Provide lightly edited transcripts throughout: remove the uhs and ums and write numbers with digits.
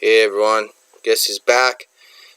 Hey everyone, guess who's back?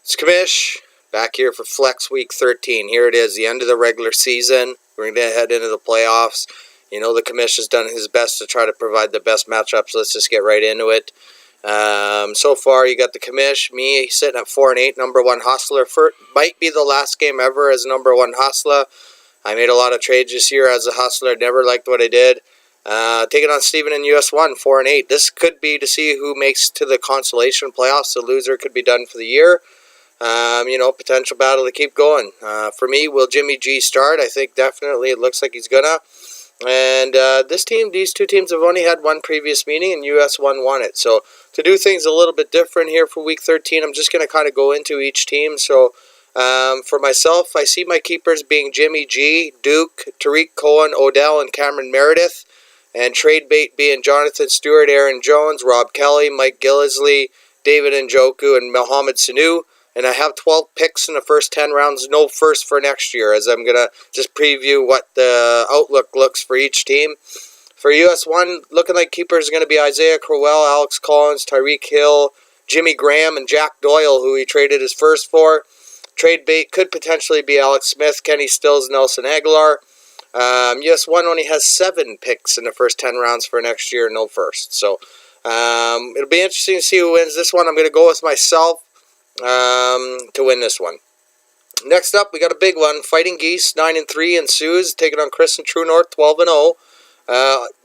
It's Kamish, back here for Flex Week 13. Here it is, the end of the regular season. We're going to head into the playoffs. You know the Kamish has done his best to try to provide the best matchups. Let's just get right into it. So far, you got the Kamish, me sitting at 4-8, number one hustler. Might be the last game ever as number one hustler. I made a lot of trades this year as a hustler. Never liked what I did. Taking on Steven in US1, 4-8. This could be to see who makes to the consolation playoffs. The loser could be done for the year. Potential battle to keep going. For me, will Jimmy G start? I think definitely it looks like he's gonna. And these two teams have only had one previous meeting, and US1 won it. So to do things a little bit different here for Week 13, I'm just going to kind of go into each team. So for myself, I see my keepers being Jimmy G, Duke, Tariq Cohen, Odell, and Cameron Meredith. And trade bait being Jonathan Stewart, Aaron Jones, Rob Kelly, Mike Gillisley, David Njoku, and Mohamed Sanu. And I have 12 picks in the first 10 rounds, no first for next year, as I'm going to just preview what the outlook looks for each team. For US1, looking like keepers are going to be Isaiah Crowell, Alex Collins, Tyreek Hill, Jimmy Graham, and Jack Doyle, who he traded his first for. Trade bait could potentially be Alex Smith, Kenny Stills, Nelson Aguilar. US1 only has 7 picks in the first 10 rounds for next year, no first. So it'll be interesting to see who wins this one. I'm going to go with myself to win this one. Next up, we got a big one. Fighting Geese, 9-3, and Suze taking on Chris and True North, 12-0.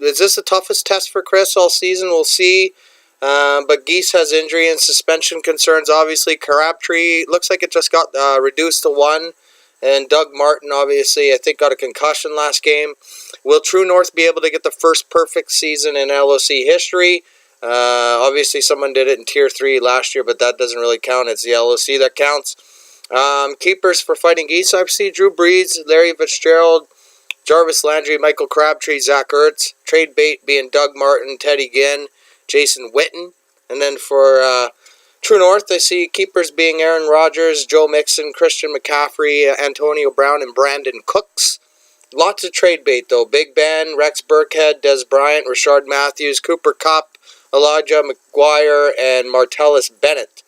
Is this the toughest test for Chris all season? We'll see. But Geese has injury and suspension concerns, obviously. Crabtree looks like it just got reduced to 1. And Doug Martin, obviously, I think got a concussion last game. Will True North be able to get the first perfect season in LOC history? Obviously, someone did it in Tier 3 last year, but that doesn't really count. It's the LOC that counts. Keepers for Fighting Geese, I see Drew Brees, Larry Fitzgerald, Jarvis Landry, Michael Crabtree, Zach Ertz. Trade bait being Doug Martin, Teddy Ginn, Jason Witten. And then for True North, I see keepers being Aaron Rodgers, Joe Mixon, Christian McCaffrey, Antonio Brown, and Brandon Cooks. Lots of trade bait, though. Big Ben, Rex Burkhead, Des Bryant, Rashard Matthews, Cooper Kupp, Elijah McGuire, and Martellus Bennett.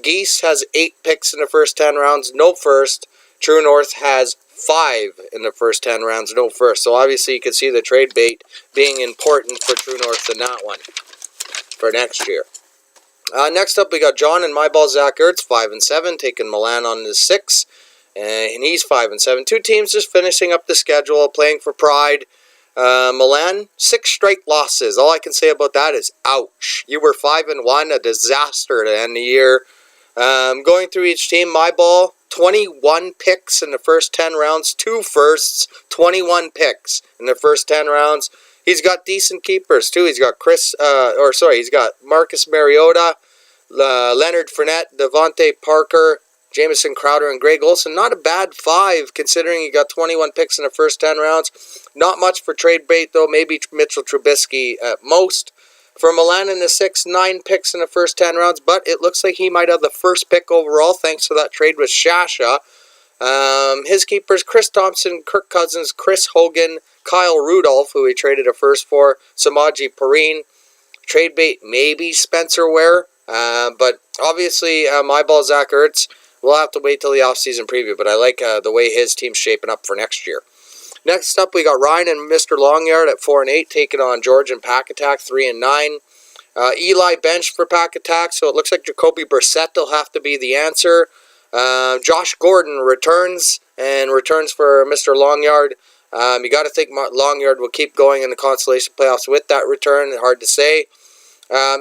Geese has 8 picks in the first 10 rounds, no first. True North has 5 in the first 10 rounds, no first. So obviously you can see the trade bait being important for True North in that one for next year. Next up, we got John and My Ball Zach Ertz, 5-7, taking Milan on the 6, and he's 5-7. Two teams just finishing up the schedule, playing for pride. Milan, 6 straight losses. All I can say about that is ouch. You were 5-1, a disaster to end the year. Going through each team, My Ball, 21 picks in the first 10 rounds, 2 firsts, 21 picks in the first 10 rounds. He's got decent keepers, too. He's got he's got Marcus Mariota, Leonard Fournette, Devontae Parker, Jamison Crowder, and Greg Olsen. Not a bad 5, considering he got 21 picks in the first 10 rounds. Not much for trade bait, though. Maybe Mitchell Trubisky at most. For Milan in the 6, 9 picks in the first 10 rounds, but it looks like he might have the first pick overall, thanks to that trade with Shasha. His keepers, Chris Thompson, Kirk Cousins, Chris Hogan, Kyle Rudolph, who he traded a first for, Samaji Perine. Trade bait, maybe Spencer Ware. But obviously, My Ball Zach Ertz, we'll have to wait till the offseason preview, but I like the way his team's shaping up for next year. Next up, we got Ryan and Mr. Longyard at 4-8, taking on George and Pack Attack, 3-9. Eli benched for Pack Attack, so it looks like Jacoby Brissett will have to be the answer. Josh Gordon returns for Mr. Longyard. You got to think Longyard will keep going in the consolation playoffs with that return. Hard to say.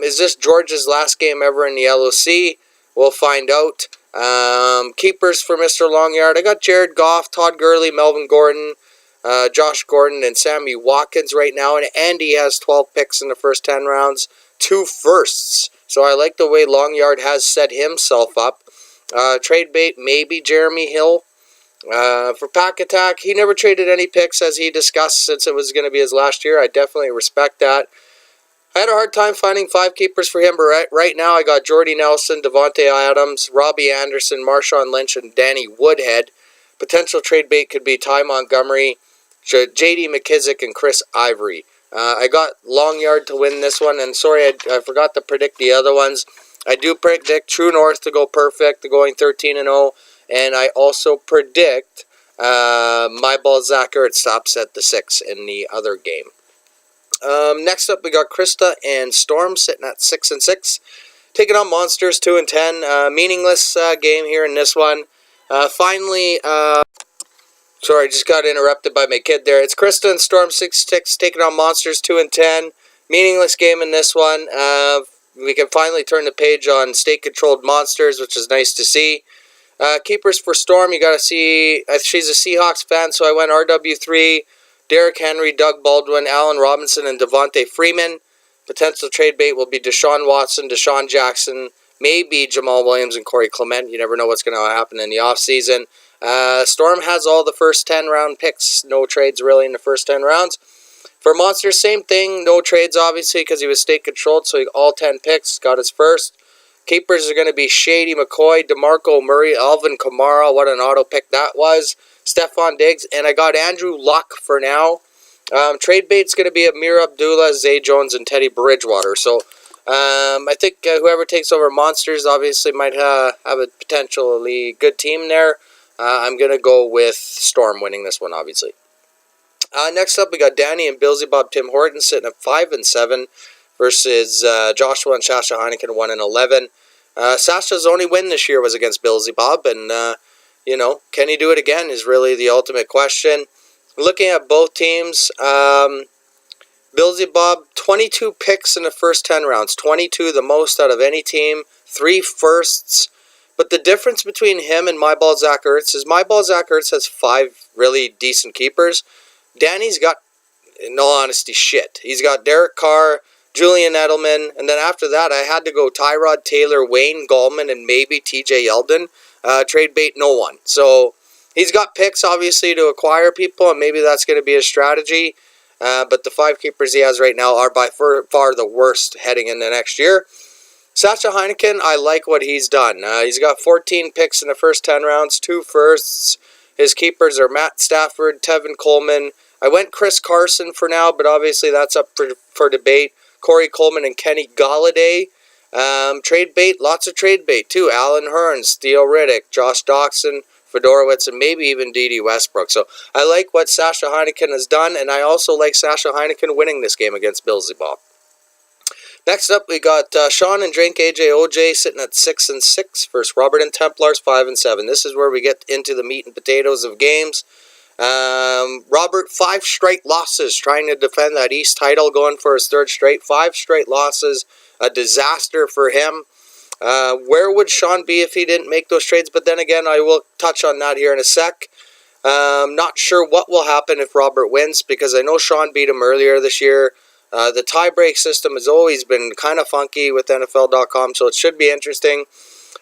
Is this George's last game ever in the LOC? We'll find out. Keepers for Mr. Longyard. I got Jared Goff, Todd Gurley, Melvin Gordon, Josh Gordon, and Sammy Watkins right now. And Andy has 12 picks in the first 10 rounds, 2 firsts. So I like the way Longyard has set himself up. Trade bait, maybe Jeremy Hill. For Pack Attack, he never traded any picks, as he discussed, since it was going to be his last year. I definitely respect that. I had a hard time finding 5 keepers for him, but right now I got Jordy Nelson, Devontae Adams, Robbie Anderson, Marshawn Lynch, and Danny Woodhead. Potential trade bait could be Ty Montgomery, J.D. McKissick, and Chris Ivory. I got Longyard to win this one, and sorry, I forgot to predict the other ones. I do predict True North to go perfect, to going 13-0, and I also predict my ball Zach Ertz stops at the 6 in the other game. Next up, we got Krista and Storm sitting at 6-6, taking on Monsters 2-10. Meaningless game here in this one. Finally, sorry, I just got interrupted by my kid there. It's Krista and Storm 6-6 taking on Monsters 2-10. Meaningless game in this one. We can finally turn the page on state-controlled monsters, which is nice to see. Keepers for Storm, you got to see, she's a Seahawks fan, so I went RW3, Derrick Henry, Doug Baldwin, Allen Robinson, and Devontae Freeman. Potential trade bait will be Deshaun Watson, Deshaun Jackson, maybe Jamal Williams and Corey Clement. You never know what's going to happen in the offseason. Storm has all the first 10 round picks. No trades really in the first 10 rounds. For Monsters, same thing. No trades, obviously, because he was state-controlled, so all 10 picks, got his first. Keepers are going to be Shady McCoy, DeMarco Murray, Alvin Kamara. What an auto pick that was. Stephon Diggs. And I got Andrew Luck for now. Trade bait's going to be Amir Abdullah, Zay Jones, and Teddy Bridgewater. So I think whoever takes over Monsters obviously might have a potentially good team there. I'm going to go with Storm winning this one, obviously. Next up, we got Danny and Billsy Bob Tim Horton sitting at 5-7 versus Joshua and Sasha Heineken 1-11. Sasha's only win this year was against Billsy Bob, and can he do it again is really the ultimate question. Looking at both teams, Billsy Bob 22 picks in the first 10 rounds, 22 the most out of any team, 3 firsts. But the difference between him and my ball Zach Ertz is my ball Zach Ertz has 5 really decent keepers. Danny's got, in all honesty, shit. He's got Derek Carr, Julian Edelman, and then after that, I had to go Tyrod Taylor, Wayne Gallman, and maybe TJ Yeldon. Trade bait, no one. So he's got picks, obviously, to acquire people, and maybe that's going to be a strategy. But the 5 keepers he has right now are by far the worst heading into next year. Sasha Heineken, I like what he's done. He's got 14 picks in the first 10 rounds, 2 firsts. His keepers are Matt Stafford, Tevin Coleman. I went Chris Carson for now, but obviously that's up for debate. Corey Coleman and Kenny Golladay. Trade bait, lots of trade bait too. Alan Hearns, Theo Riddick, Josh Doxson, Fedorowicz, and maybe even D.D. Westbrook. So I like what Sasha Heineken has done, and I also like Sasha Heineken winning this game against Billsy Bob. Next up, we got Sean and Drink AJ OJ sitting at 6-6 versus Robert and Templars 5-7. This is where we get into the meat and potatoes of games. Robert, 5 straight losses, trying to defend that East title, going for his 3rd straight. 5 straight losses, a disaster for him. Where would Sean be if he didn't make those trades? But then again, I will touch on that here in a sec. Not sure what will happen if Robert wins, because I know Sean beat him earlier this year. The tie-break system has always been kind of funky with NFL.com, so it should be interesting.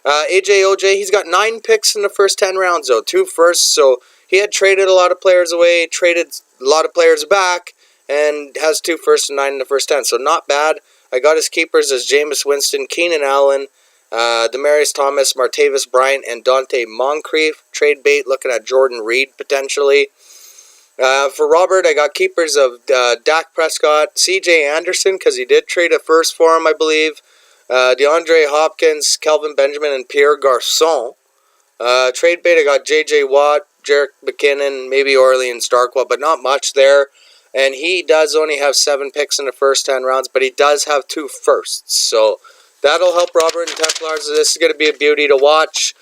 AJ OJ, he's got 9 picks in the first 10 rounds, though. 2 firsts, so he had traded a lot of players away, traded a lot of players back, and has 2 firsts and 9 in the first 10, so not bad. I got his keepers as Jameis Winston, Keenan Allen, Demaryius Thomas, Martavis Bryant, and Dante Moncrief. Trade bait, looking at Jordan Reed potentially. For Robert, I got keepers of Dak Prescott, C.J. Anderson, because he did trade a first for him, I believe. DeAndre Hopkins, Kelvin Benjamin, and Pierre Garçon. Trade bait, I got J.J. Watt, Jerick McKinnon, maybe Orleans Darkwa, but not much there. And he does only have 7 picks in the first 10 rounds, but he does have 2 firsts. So that'll help Robert and Templars. This is going to be a beauty to watch.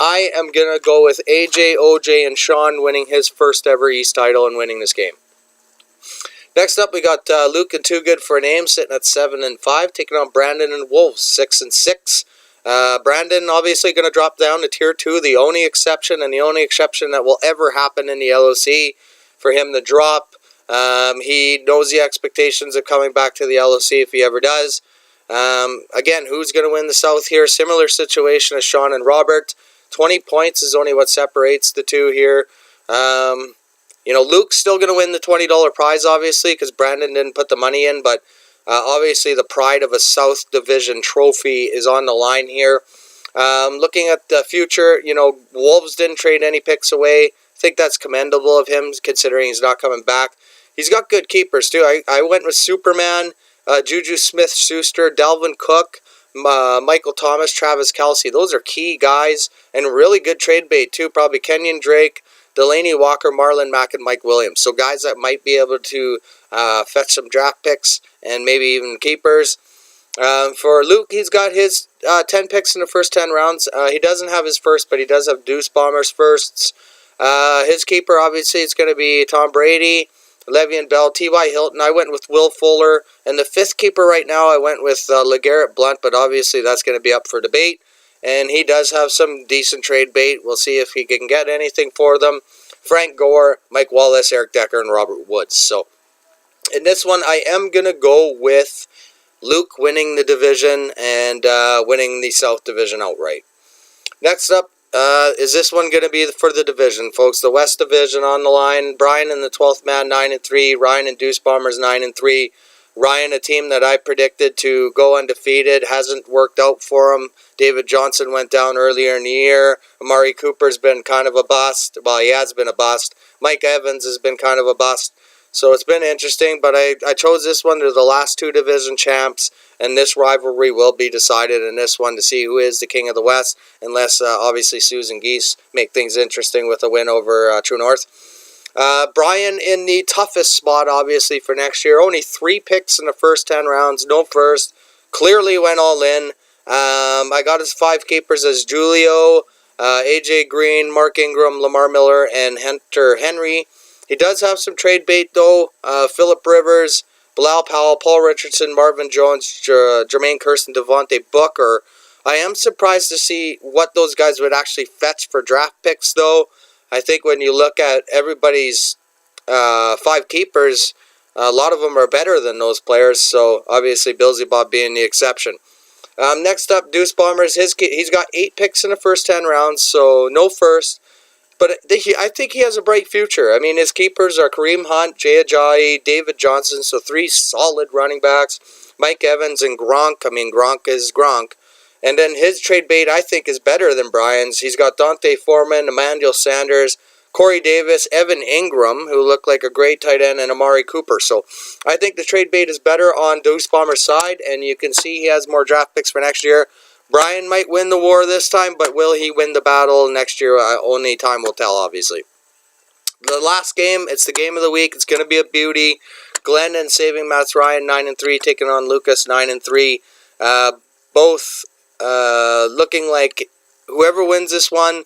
I am going to go with AJ, OJ, and Sean winning his first ever East title and winning this game. Next up, we got Luke and Too Good for a Name sitting at 7-5, taking on Brandon and Wolves 6-6. Brandon obviously going to drop down to Tier 2, the only exception that will ever happen in the LOC for him to drop. He knows the expectations of coming back to the LOC if he ever does. Again, who's going to win the South here? Similar situation as Sean and Robert. 20 points is only what separates the two here. Luke's still going to win the $20 prize, obviously, because Brandon didn't put the money in, but obviously the pride of a South Division trophy is on the line here. Looking at the future, Wolves didn't trade any picks away. I think that's commendable of him, considering he's not coming back. He's got good keepers, too. I went with Superman, Juju Smith-Schuster, Dalvin Cook, Michael Thomas, Travis Kelce. Those are key guys and really good trade bait too. Probably Kenyon Drake, Delaney Walker, Marlon Mack, and Mike Williams. So guys that might be able to fetch some draft picks and maybe even keepers. For Luke, he's got his 10 picks in the first 10 rounds. He doesn't have his first, but he does have Deuce Bombers firsts. His keeper, obviously, it's going to be Tom Brady, Le'Veon Bell, T.Y. Hilton. I went with Will Fuller. And the fifth keeper right now, I went with LeGarrette Blount, but obviously that's going to be up for debate. And he does have some decent trade bait. We'll see if he can get anything for them. Frank Gore, Mike Wallace, Eric Decker, and Robert Woods. So in this one, I am going to go with Luke winning the division and winning the South Division outright. Next up, is this one going to be for the division, folks? The West Division on the line. Brian in the 12th man, 9-3. Ryan and Deuce Bombers, 9-3. Ryan, a team that I predicted to go undefeated, hasn't worked out for him. David Johnson went down earlier in the year. Amari Cooper's been kind of a bust. Well, he has been a bust. Mike Evans has been kind of a bust. So it's been interesting, but I chose this one. They're the last two division champs, and this rivalry will be decided in this one to see who is the king of the West, unless obviously Susan Geese make things interesting with a win over True North. Brian in the toughest spot, obviously, for next year. Only 3 picks in the first 10 rounds, no first. Clearly went all in. I got his 5 keepers as Julio, AJ Green, Mark Ingram, Lamar Miller, and Hunter Henry. He does have some trade bait, though. Phillip Rivers, Bilal Powell, Paul Richardson, Marvin Jones, Jermaine Kirsten, Devontae Booker. I am surprised to see what those guys would actually fetch for draft picks, though. I think when you look at everybody's 5 keepers, a lot of them are better than those players. So, obviously, Billsy Bob being the exception. Next up, Deuce Bombers. He's got 8 picks in the first 10 rounds, so no first. But I think he has a bright future. I mean, his keepers are Kareem Hunt, Jay Ajayi, David Johnson, so 3 solid running backs. Mike Evans and Gronk. I mean, Gronk is Gronk. And then his trade bait, I think, is better than Brian's. He's got Dante Foreman, Emmanuel Sanders, Corey Davis, Evan Ingram, who look like a great tight end, and Amari Cooper. So I think the trade bait is better on Deuce Bomber's side, and you can see he has more draft picks for next year. Brian might win the war this time, but will he win the battle next year? Only time will tell, obviously. The last game, it's the game of the week. It's going to be a beauty. Glenn and Saving Matt's Ryan, 9-3, taking on Lucas, 9-3. Both looking like whoever wins this one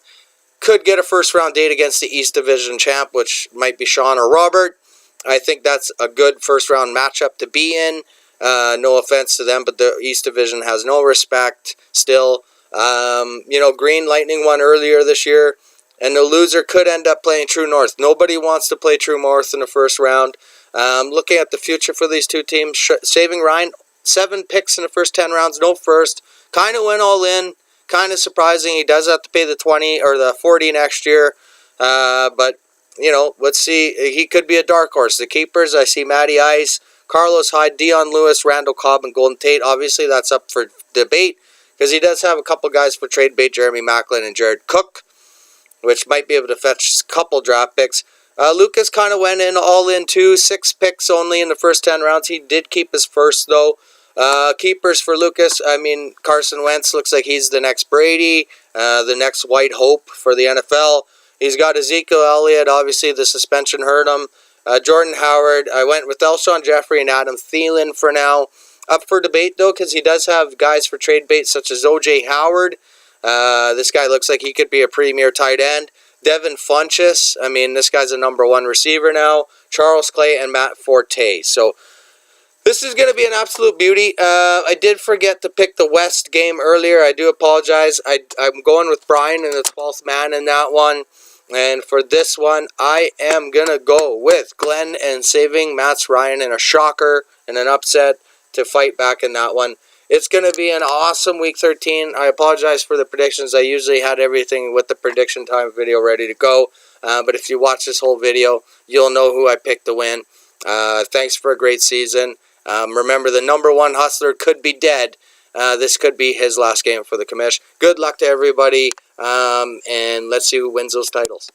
could get a first-round date against the East Division champ, which might be Sean or Robert. I think that's a good first-round matchup to be in. No offense to them, but the East Division has no respect still. Green Lightning won earlier this year, and the loser could end up playing True North. Nobody wants to play True North in the first round. Looking at the future for these two teams, Saving Ryan, 7 picks in the first 10 rounds, no first. Kind of went all in. Kind of surprising. He does have to pay the 20 or the 40 next year. But, let's see. He could be a dark horse. The keepers, I see Matty Ice, Carlos Hyde, Dion Lewis, Randall Cobb, and Golden Tate. Obviously, that's up for debate because he does have a couple guys for trade bait, Jeremy Macklin and Jared Cook, which might be able to fetch a couple draft picks. Lucas kind of went in all in too. 6 picks only in the first 10 rounds. He did keep his first, though. Keepers for Lucas, Carson Wentz looks like he's the next Brady, the next White Hope for the NFL. He's got Ezekiel Elliott. Obviously, the suspension hurt him. Jordan Howard. I went with Elshon Jeffrey and Adam Thielen for now. Up for debate, though, because he does have guys for trade bait, such as O.J. Howard. This guy looks like he could be a premier tight end. Devin Funchess. This guy's a number 1 receiver now. Charles Clay and Matt Forte. So, this is going to be an absolute beauty. I did forget to pick the West game earlier. I do apologize. I'm going with Brian and the 12th man in that one. And for this one, I am going to go with Glenn and Saving Matt's Ryan in a shocker and an upset to fight back in that one. It's going to be an awesome Week 13. I apologize for the predictions. I usually had everything with the prediction time video ready to go. But if you watch this whole video, you'll know who I picked to win. Thanks for a great season. Remember, the number 1 hustler could be dead. This could be his last game for the commish. Good luck to everybody, and let's see who wins those titles.